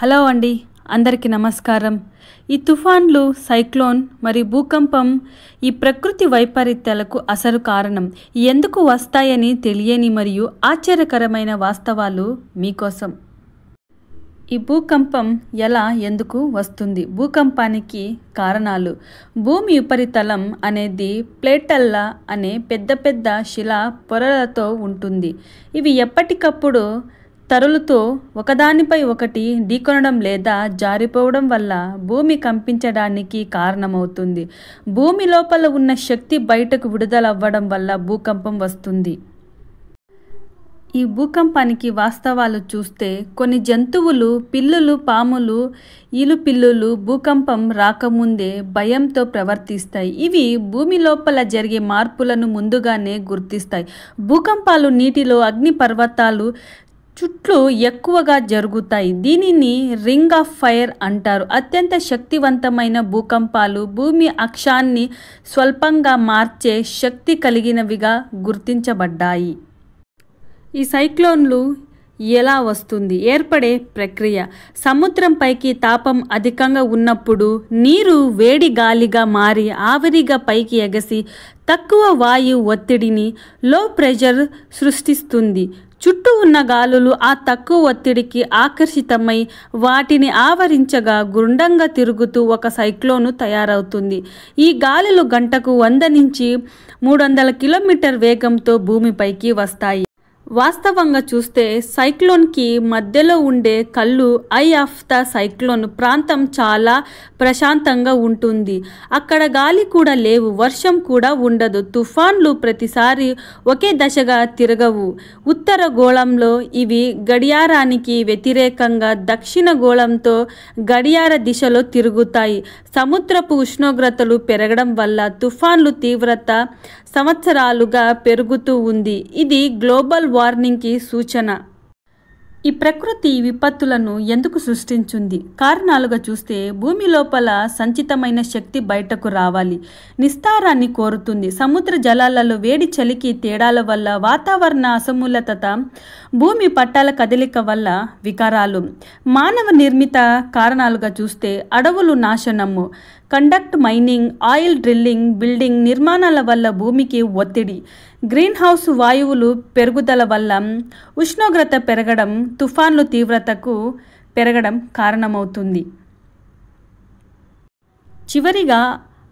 Hello అండి, అందరికీ నమస్కారం. ఈ తుఫాన్లు, సైక్లోన్ మరియు భూకంపం ఈ ప్రకృతి వైపరీత్యాలకు అసలు కారణం. ఎందుకు వస్తాయని తెలియని మరియు ఆశ్చర్యకరమైన వాస్తవాలు మీకోసం. ఈ భూకంపం ఎలా, ఎందుకు వస్తుంది? భూకంపానికి కారణాలు. భూమి ఉపరితలం అనేది ప్లేట్ల అనే పెద్ద పెద్ద శిలా పొరలతో ఉంటుంది. ఇవి ఎప్పటికప్పుడు తరులుతో ఒకదానిపై ఒకటి ఢీకొనడం లేదా జారిపోవడం వల్ల భూమి కంపించడానికి కారణమవుతుంది. భూమి లోపల ఉన్న శక్తి బయటకు విడుదలవ్వడం వల్ల భూకంపం వస్తుంది. ఈ భూకంపానికి వాస్తవాలు చూస్తే కొన్ని జంతువులు, పిల్లులు, పాములు, ఈలుపిల్లులు భూకంపం రాకముందే భయంతో ప్రవర్తిస్తాయి. ఇవి భూమి లోపల జరిగే మార్పులను ముందుగానే గుర్తిస్తాయి. భూకంపాలు నీటిలో అగ్నిపర్వతాలు చుట్టూ ఎక్కువగా జరుగుతాయి. దీనిని రింగ్ ఆఫ్ ఫైర్ అంటారు. అత్యంత శక్తివంతమైన భూకంపాలు భూమి అక్షాన్ని స్వల్పంగా మార్చే శక్తి కలిగినవిగా గుర్తించబడ్డాయి. ఈ సైక్లోన్లు ఎలా వస్తుంది? ఏర్పడే ప్రక్రియ. సముద్రంపైకి తాపం అధికంగా ఉన్నప్పుడు నీరు వేడి గాలిగా మారి ఆవిరిగా పైకి ఎగసి తక్కువ వాయు ఒత్తిడిని, లో ప్రెషర్ సృష్టిస్తుంది. చుట్టూ ఉన్న గాలులు ఆ తక్కువ ఒత్తిడికి ఆకర్షితమై వాటిని ఆవరించగా గుండ్రంగా తిరుగుతూ ఒక సైక్లోను తయారవుతుంది. ఈ గాలులు గంటకు 100 నుంచి 300 కిలోమీటర్ వేగంతో భూమిపైకి వస్తాయి. వాస్తవంగా చూస్తే సైక్లోన్కి మధ్యలో ఉండే కళ్ళు, ఐ ఆఫ్ ద సైక్లోన్ ప్రాంతం చాలా ప్రశాంతంగా ఉంటుంది. అక్కడ గాలి కూడా లేవు, వర్షం కూడా ఉండదు. తుఫాన్లు ప్రతిసారి ఒకే దశగా తిరగవు. ఉత్తర గోళంలో ఇవి గడియారానికి వ్యతిరేకంగా దక్షిణ గోళంతో గడియార దిశలో తిరుగుతాయి. సముద్రపు ఉష్ణోగ్రతలు పెరగడం వల్ల తుఫాన్లు తీవ్రత సంవత్సరాలుగా పెరుగుతూ ఉంది. ఇది గ్లోబల్ వార్మింగ్కి సూచన. ఈ ప్రకృతి విపత్తులను ఎందుకు సృష్టించింది? కారణాలుగా చూస్తే భూమి లోపల సంచితమైన శక్తి బయటకు రావాలి, నిస్తారాన్ని కోరుతుంది. సముద్ర జలాలలో వేడి, చలికి తేడాల వల్ల వాతావరణ అసమతుల్యత, భూమి పట్టాల కదలిక వల్ల వికారాలు. మానవ నిర్మిత కారణాలుగా చూస్తే అడవులు నాశనము, conduct mining, oil drilling, building నిర్మాణాల వల్ల భూమికి ఒత్తిడి, గ్రీన్ హౌస్ వాయువులు పెరుగుదల వల్ల ఉష్ణోగ్రత పెరగడం, తుఫాన్లు తీవ్రతకు పెరగడం కారణమవుతుంది. చివరిగా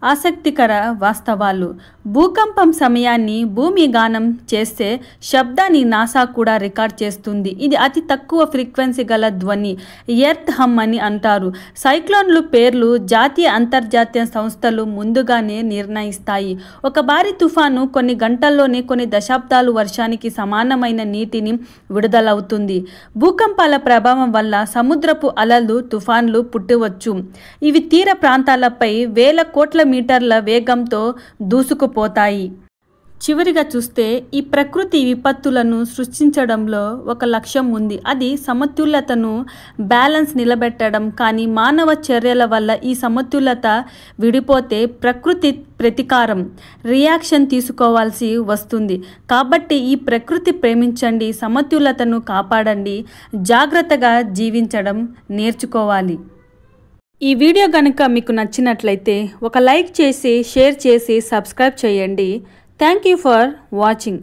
ఆసక్తికర వాస్తవాలు. భూకంపం సమయాన్ని భూమి గానం చేసే శబ్దాన్ని నాసా కూడా రికార్డ్ చేస్తుంది. ఇది అతి తక్కువ ఫ్రీక్వెన్సీ గల ధ్వని, ఎర్త్ హమ్ అని అంటారు. సైక్లోన్లు పేర్లు జాతీయ, అంతర్జాతీయ సంస్థలు ముందుగానే నిర్ణయిస్తాయి. ఒక భారీ తుఫాను కొన్ని గంటల్లోనే కొన్ని దశాబ్దాలు వర్షానికి సమానమైన నీటిని విడుదలవుతుంది. భూకంపాల ప్రభావం వల్ల సముద్రపు అలలు, తుఫాన్లు పుట్టవచ్చు. ఇవి తీర ప్రాంతాలపై వేల కోట్ల మీటర్ల వేగంతో దూసుకుపోతాయి. చివరిగా చూస్తే ఈ ప్రకృతి విపత్తులను సృష్టించడంలో ఒక లక్ష్యం ఉంది. అది సమతుల్యతను, బ్యాలెన్స్ నిలబెట్టడం. కానీ మానవ చర్యల వల్ల ఈ సమతుల్యత విడిపోతే ప్రకృతి ప్రతీకారం, రియాక్షన్ తీసుకోవాల్సి వస్తుంది. కాబట్టి ఈ ప్రకృతి ప్రేమించండి, సమతుల్యతను కాపాడండి, జాగ్రత్తగా జీవించడం నేర్చుకోవాలి. ఈ వీడియో కనుక మీకు నచ్చినట్లయితే ఒక లైక్ చేసి, షేర్ చేసి, సబ్స్క్రైబ్ చేయండి. Thank you for watching.